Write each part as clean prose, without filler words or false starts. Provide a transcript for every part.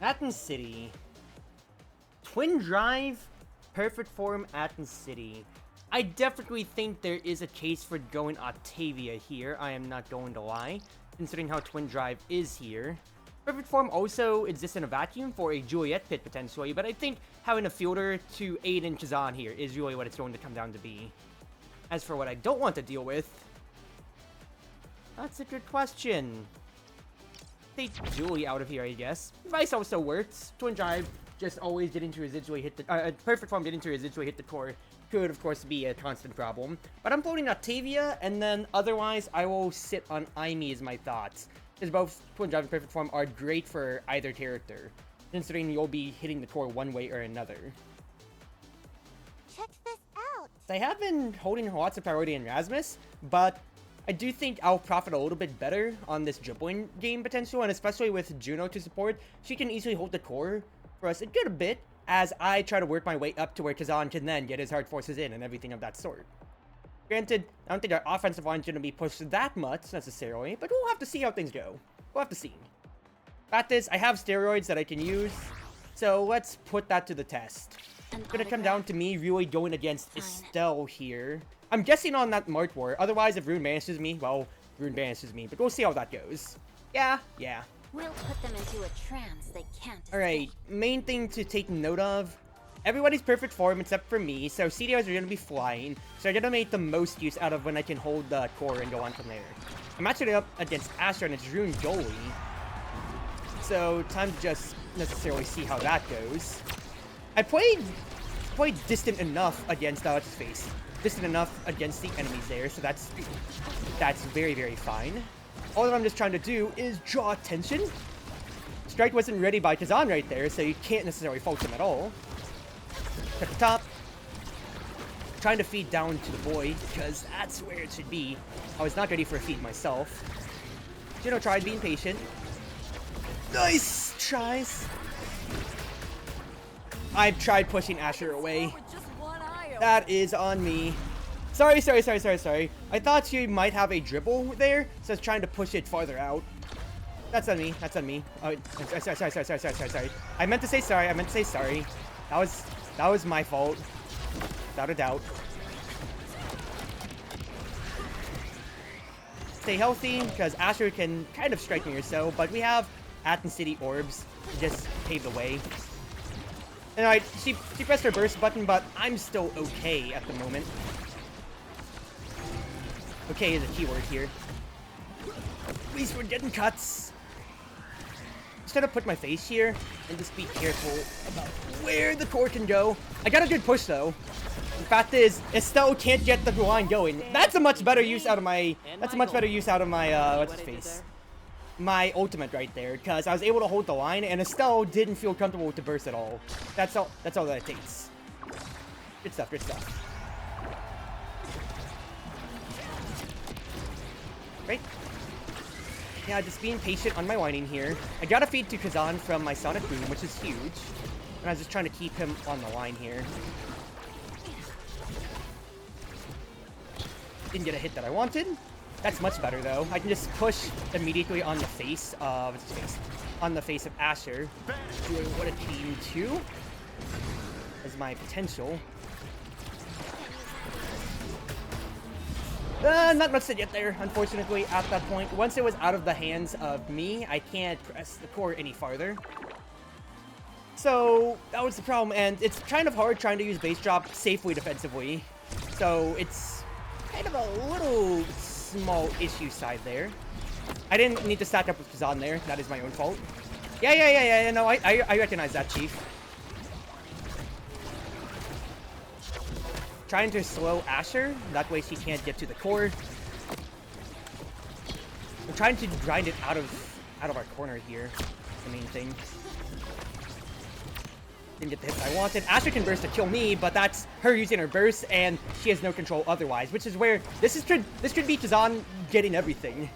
Athens City. Twin Drive, perfect form, Athens City. I definitely think there is a case for going Octavia here. I am not going to lie, considering how Twin Drive is here. Perfect form also exists in a vacuum for a Juliet pit potentially, but I think having a fielder to aid in Kazan here is really what it's going to come down to be. As for what I don't want to deal with, that's a good question. Take Julie out of here, I guess. Vice also works. Twin Drive just always didn't residually hit the... perfect form didn't residually hit the core. Could, of course, be a constant problem. But I'm floating Octavia, and then otherwise, I will sit on Aimee as my thoughts. Because both Twin Drive and perfect form are great for either character, considering you'll be hitting the core one way or another. Check this out. I have been holding lots of priority in Rasmus, but I do think I'll profit a little bit better on this dribbling game potential, and especially with Juno to support, she can easily hold the core for us a good bit as I try to work my way up to where Kazan can then get his hard forces in and everything of that sort. Granted, I don't think our offensive line is going to be pushed that much necessarily, but we'll have to see how things go. We'll have to see. Fact is, I have steroids that I can use, so let's put that to the test. It's going to come down to me really going against Estelle here. I'm guessing on that Mart War. Otherwise, if Rune banishes me, well, Rune banishes me. But we'll see how that goes. Yeah. We'll put them into a trance they can't escape. Alright, main thing to take note of. Everybody's perfect form except for me, so CDRs are going to be flying. So I'm going to make the most use out of when I can hold the core and go on from there. I'm matching it up against Asher and it's Rune goalie. So time to just necessarily see how that goes. I played distant enough against what's his face. Distant enough against the enemies there, so that's very, very fine. All that I'm just trying to do is draw attention. Strike wasn't ready by Kazan right there, so you can't necessarily fault him at all. At the top, trying to feed down to the boy, because that's where it should be. I was not ready for a feed myself. Juno tried being patient. Nice tries. I've tried pushing Asher away. That is on me. Sorry. I thought she might have a dribble there, so I was trying to push it farther out. That's on me. Oh, sorry. I meant to say sorry. That was my fault. Without a doubt. Stay healthy, because Asher can kind of strike me or so, but we have Athens City orbs to just pave the way. Alright, she pressed her burst button, but I'm still okay at the moment. Okay is a keyword here. At least we're getting cuts. Just gotta put my face here and just be careful about where the core can go. I got a good push though. The fact is, Estelle can't get the line going. That's a much better use out of my. What's his face? My ultimate right there, because I was able to hold the line, and Estelle didn't feel comfortable with the burst at all. That's all that it takes. Good stuff. Right? Yeah, just being patient on my whining here. I got a feed to Kazan from my Sonic Boom, which is huge. And I was just trying to keep him on the line here. Didn't get a hit that I wanted. That's much better though. I can just push immediately on the face of Asher. Doing what it came to as my potential. Not much to get there, unfortunately, at that point. Once it was out of the hands of me, I can't press the core any farther. So that was the problem, and it's kind of hard trying to use base drop safely defensively. So it's kind of a little small issue side there. I didn't need to stack up with Kazan there. That is my own fault. Yeah. No, I recognize that, Chief. Trying to slow Asher. That way she can't get to the core. I'm trying to grind it out of our corner here. The main thing. Didn't get the hit I wanted. Asher can burst to kill me, but that's her using her burst, and she has no control otherwise, which is where this could be Kazan getting everything.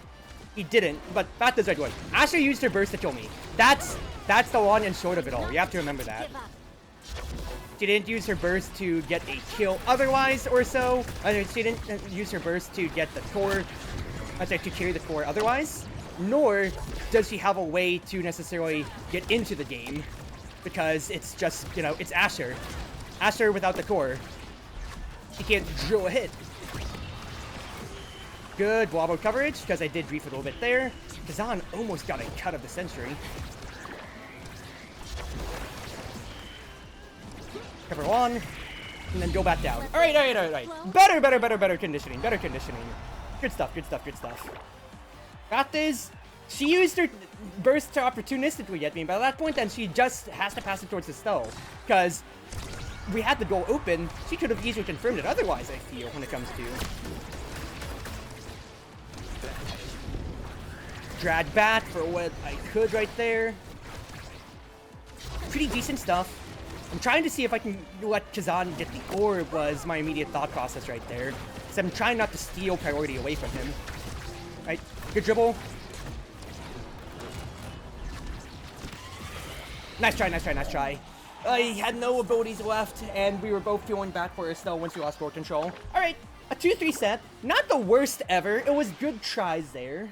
He didn't, but that does right away. Asher used her burst to kill me. That's the long and short of it all. You have to remember that. She didn't use her burst to get a kill otherwise or so. She didn't use her burst to get the core. To carry the core otherwise. nor does she have a way to necessarily get into the game, because it's just, you know, it's Asher. Asher without the core. She can't drill a hit. Good wobble coverage, because I did grief a little bit there. Kazan almost got a cut of the century. Cover one, and then go back down. All right. Better conditioning. Good stuff. Got this. She used her burst to opportunistically get me, but at that point, then she just has to pass it towards the stall, because we had the goal open. She could have easily confirmed it otherwise, I feel, when it comes to drag back for what I could right there. Pretty decent stuff. I'm trying to see if I can let Kazan get the orb, was my immediate thought process right there. So I'm trying not to steal priority away from him. Right, good dribble. Nice try. I had no abilities left, and we were both feeling bad for Estelle once we lost board control. Alright, a 2-3 set. Not the worst ever. It was good tries there.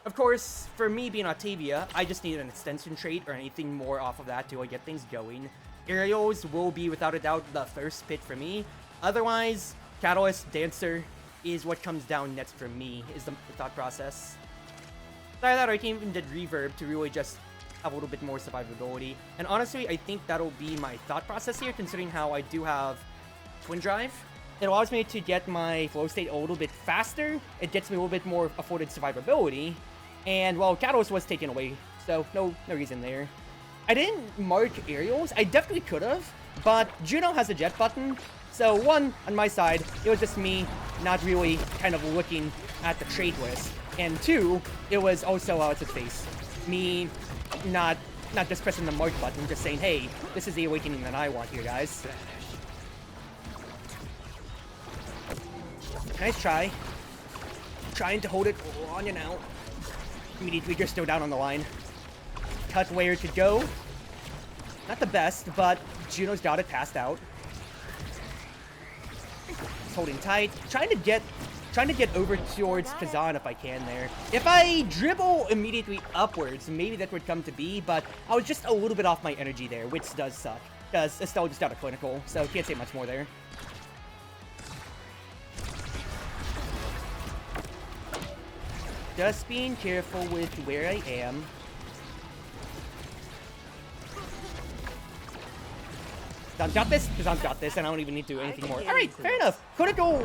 Of course, for me being Octavia, I just needed an extension trait or anything more off of that to get things going. Aerials will be, without a doubt, the first pick for me. Otherwise, Catalyst, Dancer is what comes down next for me, is the thought process. Sorry that I even did Reverb to really just have a little bit more survivability. And honestly, I think that'll be my thought process here, considering how I do have Twin Drive. It allows me to get my flow state a little bit faster. It gets me a little bit more afforded survivability. And, well, Catalyst was taken away, so no reason there. I didn't mark aerials. I definitely could have, but Juno has a jet button. So, one, on my side, it was just me not really kind of looking at the trade list. And two, it was also, what's its face? Me not just pressing the mark button, just saying, hey, this is the awakening that I want here, guys. Nice try. Trying to hold it on you now. Immediately just go down on the line. Cut where it could go. Not the best, but Juno's got it passed out. He's holding tight. Trying to get over towards Kazan if I can there. If I dribble immediately upwards, maybe that would come to be, but I was just a little bit off my energy there, which does suck. Because Estelle just got a clinical, so can't say much more there. Just being careful with where I am. Kazan's got this, and I don't even need to do anything more. Alright, fair enough. Couldn't go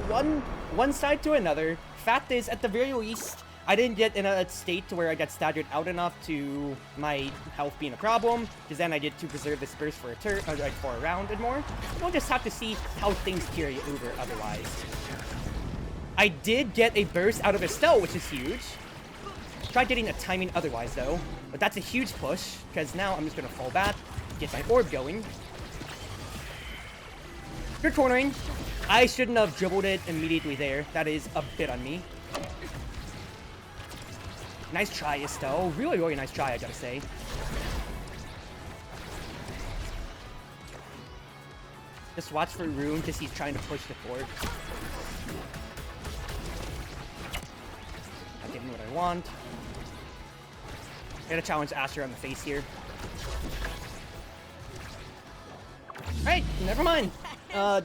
one side to another. Fact is, at the very least, I didn't get in a state to where I got staggered out enough to my health being a problem, because then I get to preserve this burst for a round and more. We'll just have to see how things carry over otherwise. I did get a burst out of Estelle, which is huge. Tried getting a timing otherwise, though. But that's a huge push, because now I'm just going to fall back, get my orb going. Good cornering. I shouldn't have dribbled it immediately there. That is a bit on me. Nice try, Estelle. Really nice try, I gotta say. Just watch for Rune, because he's trying to push the forward. Not getting what I want. I gotta challenge Asher on the face here. Alright, never mind. Oh,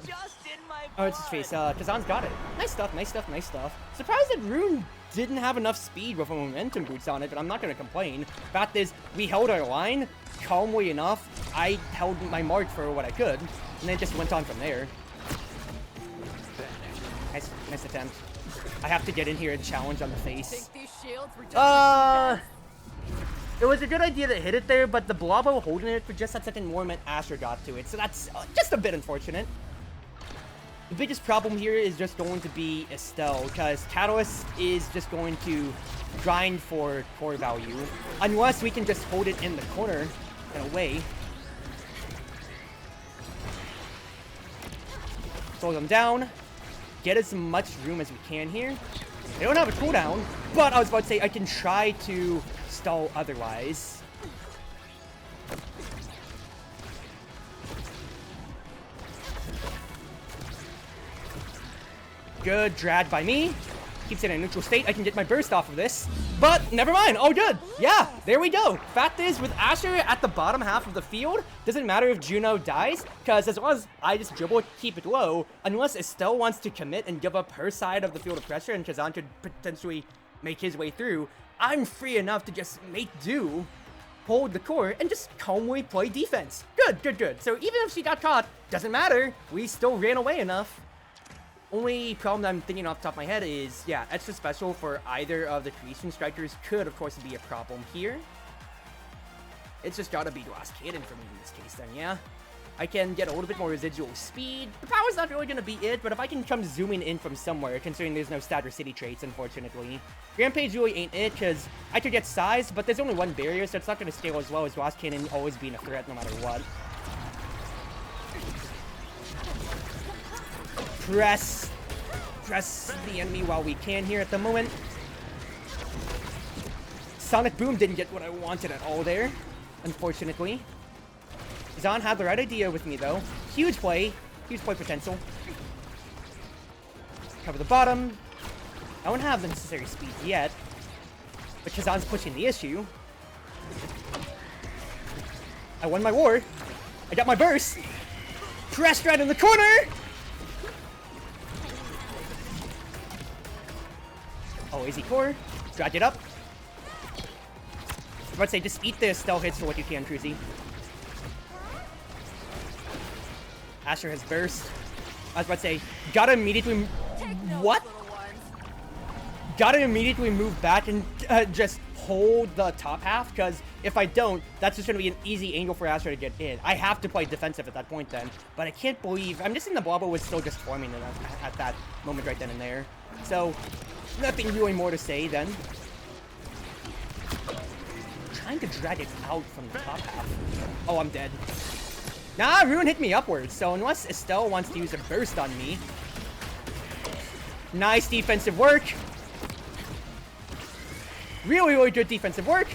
it's his face. Kazan's got it. Nice stuff. Surprised that Rune didn't have enough speed with a momentum boost on it, but I'm not gonna complain. Fact is, we held our line calmly enough. I held my mark for what I could, and then just went on from there. Nice attempt. I have to get in here and challenge on the face. It was a good idea to hit it there, but the Blobo holding it for just that second more meant Asher got to it, so that's just a bit unfortunate. The biggest problem here is just going to be Estelle, because Catalyst is just going to grind for core value, unless we can just hold it in the corner in a way. Slow them down, get as much room as we can here. They don't have a cooldown, but I was about to say I can try to stall otherwise. Good drag by me. Keeps it in a neutral state. I can get my burst off of this. But never mind. All good. Yeah, there we go. Fact is, with Asher at the bottom half of the field, doesn't matter if Juno dies, because as long as I just dribble, keep it low, unless Estelle wants to commit and give up her side of the field of pressure and Kazan could potentially make his way through, I'm free enough to just make do, hold the core, and just calmly play defense. Good, good, good. So even if she got caught, doesn't matter. We still ran away enough. Only problem I'm thinking off the top of my head is, yeah, extra special for either of the creation strikers could, of course, be a problem here. It's just gotta be Glass Cannon for me in this case then, yeah? I can get a little bit more residual speed. The power's not really gonna be it, but if I can come zooming in from somewhere, considering there's no Stagger City traits, unfortunately. Rampage really ain't it, because I could get size, but there's only one barrier, so it's not gonna scale as well as Glass Cannon always being a threat no matter what. Press the enemy while we can here at the moment. Sonic Boom didn't get what I wanted at all there, unfortunately. Zahn had the right idea with me though. Huge play potential. Cover the bottom. I don't have the necessary speed yet, but Kazan's pushing the issue. I won my war. I got my burst. Pressed right in the corner. Oh, easy core. Drag it up. I was about to say, just eat the Estelle hits for what you can, Cruzy. Asher has burst. I was about to say, gotta immediately... What? Gotta immediately move back and just hold the top half, because if I don't, that's just gonna be an easy angle for Asher to get in. I have to play defensive at that point then, but I can't believe... I'm guessing the Blobbo was still just forming at that moment right then and there. So... nothing really more to say then. Trying to drag it out from the top half. Oh, I'm dead. Nah, Ruin hit me upwards, so unless Estelle wants to use a burst on me. Nice defensive work. Really, really good defensive work.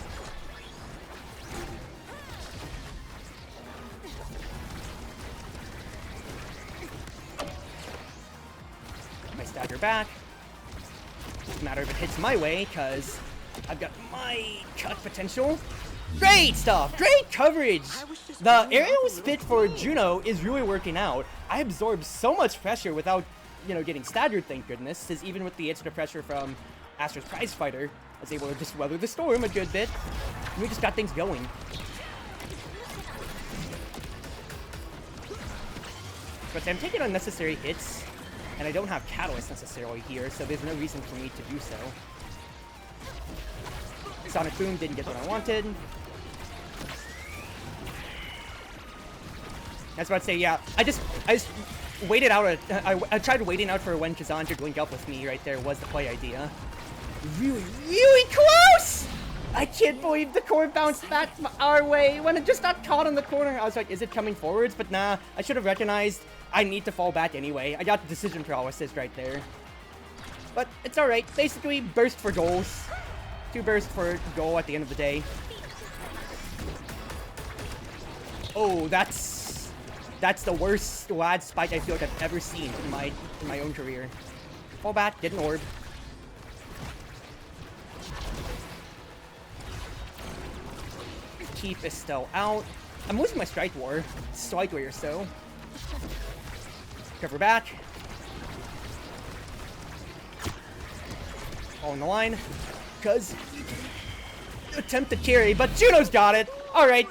My stagger back. Doesn't matter if it hits my way, because I've got my cut potential. Great stuff! Great coverage! The aerial spit for Juno is really working out. I absorbed so much pressure without, you know, getting staggered, thank goodness, because even with the extra pressure from Astra's prize fighter, I was able to just weather the storm a good bit. And we just got things going. But I'm taking unnecessary hits. And I don't have Catalyst necessarily here, so there's no reason for me to do so. Sonic Boom didn't get what I wanted. I was about to say, yeah, I just waited out. I tried waiting out for when Kazan could link up with me right there was the play idea. Really, really close! I can't believe the core bounced back our way when it just got caught in the corner. I was like, is it coming forwards? But nah, I should have recognized I need to fall back anyway. I got decision paralysis right there. But it's alright. Basically, burst for goals. 2 bursts for goal at the end of the day. Oh, that's the worst lad spike I feel like I've ever seen in my own career. Fall back, get an orb. Keep Estelle out. I'm losing my strike war slightly or so. Cover back. All in the line. Because attempt to carry, but Juno's got it. Alright.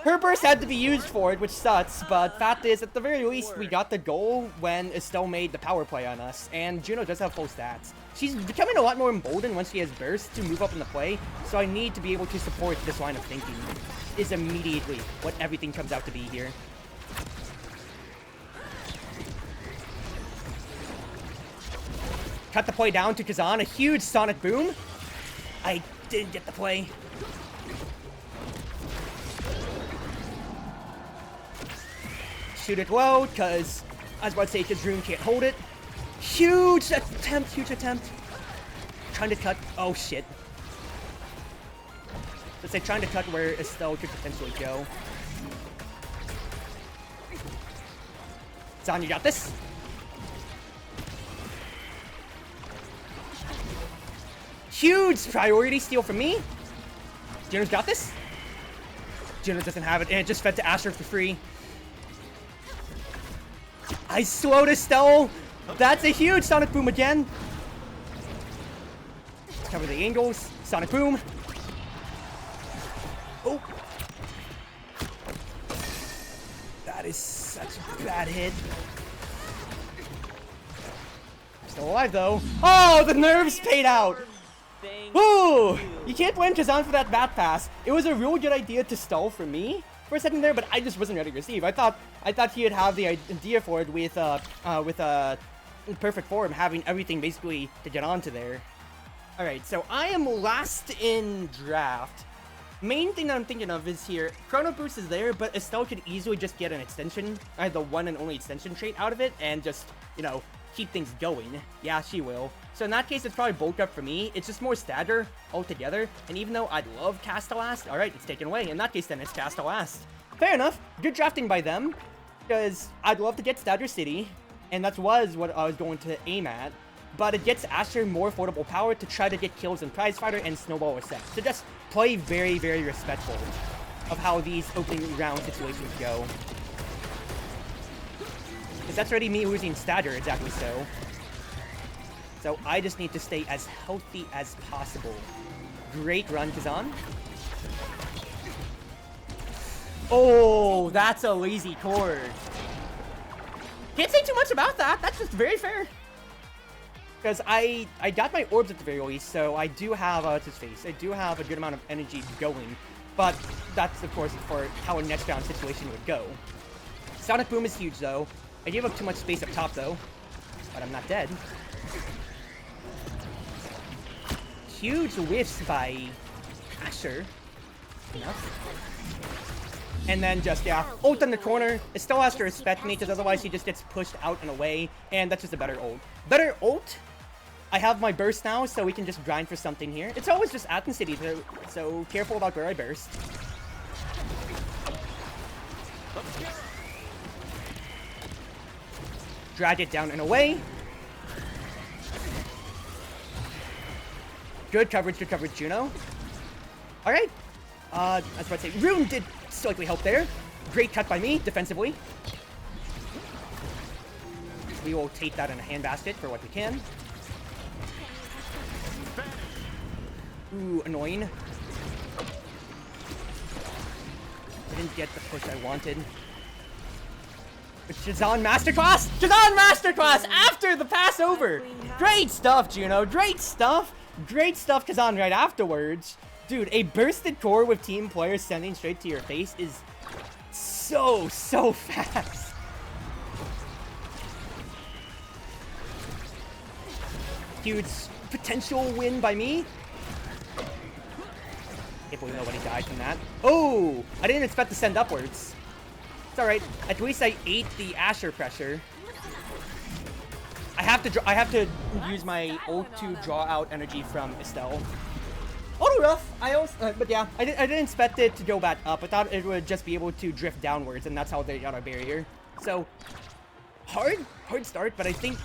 Her burst had to be used for it, which sucks, but fact is, at the very least, we got the goal when Estelle made the power play on us, and Juno does have full stats. She's becoming a lot more emboldened once she has burst to move up in the play, so I need to be able to support this line of thinking. Is immediately what everything comes out to be here. Cut the play down to Kazan, a huge Sonic Boom. I didn't get the play. Shoot it low, because I was about to say Kazroon can't hold it. Huge attempt, huge attempt. Trying to cut, oh shit. Let's say trying to cut where Estelle could potentially go. Zahn, you got this. Huge priority steal for me. Juno's got this. Juno doesn't have it, and it just fed to Asher for free. I slowed Estelle. That's a huge Sonic Boom again. Let's cover the angles. Sonic Boom. Oh. That is such a bad hit. Still alive, though. Oh, the nerves paid out. Ooh, you can't blame Kazan for that bat pass. It was a real good idea to stall for me for a second there, but I just wasn't ready to receive. I thought he'd have the idea for it with perfect form, having everything basically to get onto there. All right, so I am last in draft. Main thing that I'm thinking of is here, Chrono Boost is there, but Estelle could easily just get an extension, the one and only extension trait out of it, and just, you know, keep things going. Yeah, she will. So in that case, it's probably bulk up for me. It's just more stagger altogether. And even though I'd love Castellast, all right, it's taken away. In that case, then it's Castellast. Fair enough. Good drafting by them, because I'd love to get Stagger City, and that was what I was going to aim at. But it gets Asher more affordable power to try to get kills in Prize Fighter and Snowball or Set. So just play very, very respectful of how these opening round situations go. Because that's already me losing Stagger, exactly so. So I just need to stay as healthy as possible. Great run, Kazan. Oh, that's a lazy chord. Can't say too much about that. That's just very fair. Because I got my orbs at the very least, so I do have, what's his face? I do have a good amount of energy going. But that's, of course, for how a next round situation would go. Sonic Boom is huge, though. I gave up too much space up top, though. But I'm not dead. Huge whiffs by Asher. Enough. And then just, yeah, ult in the corner. It still has to respect me, because otherwise he just gets pushed out and away. And that's just a better ult. Better ult. I have my burst now, so we can just grind for something here. It's always just Athens City, so careful about where I burst. Drag it down and away. Good coverage, Juno. Alright. I was about to say, Rune did slightly help there. Great cut by me, defensively. We will take that in a handbasket for what we can. Ooh, annoying. I didn't get the push I wanted. But Shazan Masterclass! Shazan Masterclass after the Passover! Great stuff, Juno. Great stuff. Great stuff, Kazan, right afterwards. Dude, a bursted core with team players sending straight to your face is so fast. Huge potential win by me. Can't believe nobody died from that. Oh, I didn't expect to send upwards. It's alright. At least I ate the Asher pressure. I have to use my ult to draw out energy from Estelle. A little rough. But yeah, I didn't expect it to go back up. I thought it would just be able to drift downwards, and that's how they got our barrier. So hard start, but I think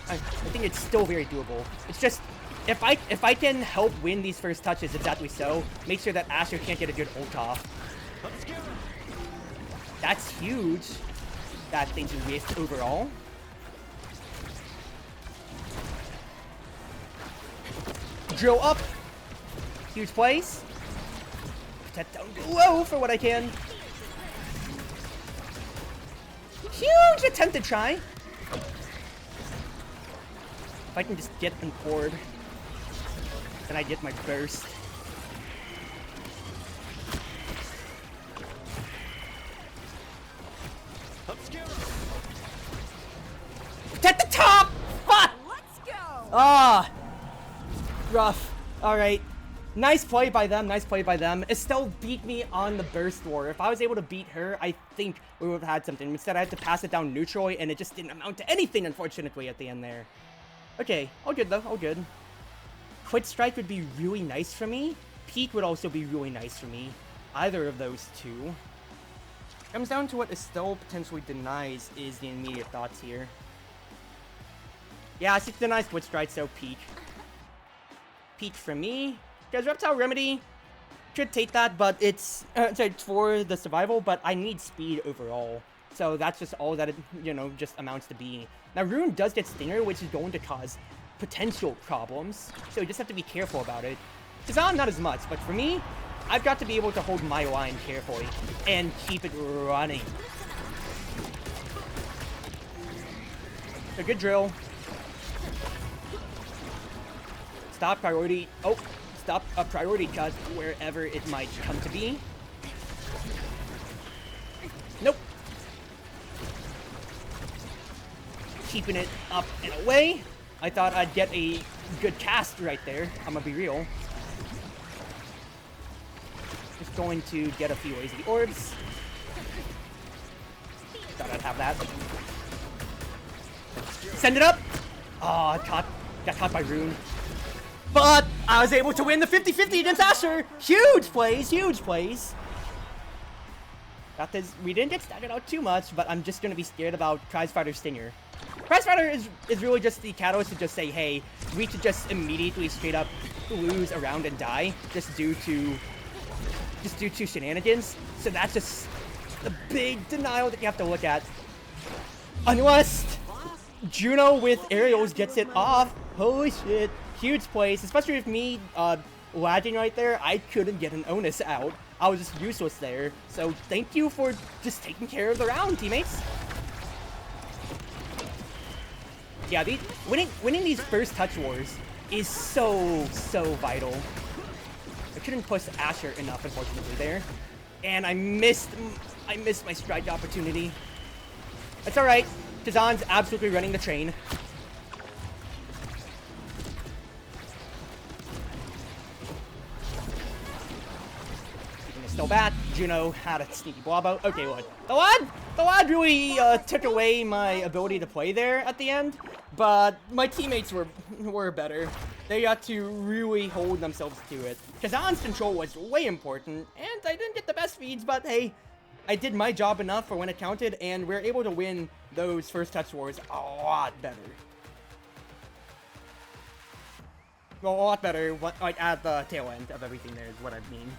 it's still very doable. It's just if I can help win these first touches, exactly so, make sure that Asher can't get a good ult off. That's huge. That thing's a waste overall. Drill up. Huge plays. Protect down below for what I can. Huge attempted try. If I can just get an orb, then I get my burst. Protect the top! Fuck! Let's go! Ah! Rough. Alright. Nice play by them. Nice play by them. Estelle beat me on the burst war. If I was able to beat her, I think we would have had something. Instead, I had to pass it down neutral, and it just didn't amount to anything, unfortunately, at the end there. Okay. All good, though. All good. Quick Strike would be really nice for me. Peak would also be really nice for me. Either of those two. Comes down to what Estelle potentially denies is the immediate thoughts here. Yeah, 6 denies Quick Strike, so Peak. Peak for me. Because Reptile Remedy should take that, but it's for the survival, but I need speed overall. So that's just all that it, just amounts to be. Now, Rune does get Stinger, which is going to cause potential problems, so you just have to be careful about it. Kazan, not as much, but for me, I've got to be able to hold my line carefully and keep it running. A good drill. Stop priority. Oh, stop a priority cut wherever it might come to be. Nope. Keeping it up and away. I thought I'd get a good cast right there. I'm gonna be real. Just going to get a few ways of the orbs. Thought I'd have that. Send it up! Oh, got caught by Rune. But I was able to win the 50-50 against Asher! Huge plays, huge plays! Got this. We didn't get staggered out too much, but I'm just gonna be scared about Prize Fighter Stinger. Prize Fighter is really just the catalyst to just say, hey, we could just immediately straight up lose around and die just due to shenanigans. So that's just the big denial that you have to look at. Unless Juno with aerials gets it off. Holy shit. Huge plays, especially with me lagging right there. I couldn't get an onus out. I was just useless there. So thank you for just taking care of the round, teammates. Yeah, winning these first touch wars is so vital. I couldn't push Asher enough, unfortunately, there. And I missed my strike opportunity. It's alright. Kazan's absolutely running the train. Still bad. Juno had a sneaky blob out. Okay, what? The lad really took away my ability to play there at the end, but my teammates were better. They got to really hold themselves to it. Kazan's control was way important, and I didn't get the best feeds, but hey, I did my job enough for when it counted, and we're able to win those first touch wars a lot better. Well, a lot better, like at the tail end of everything there is what I mean.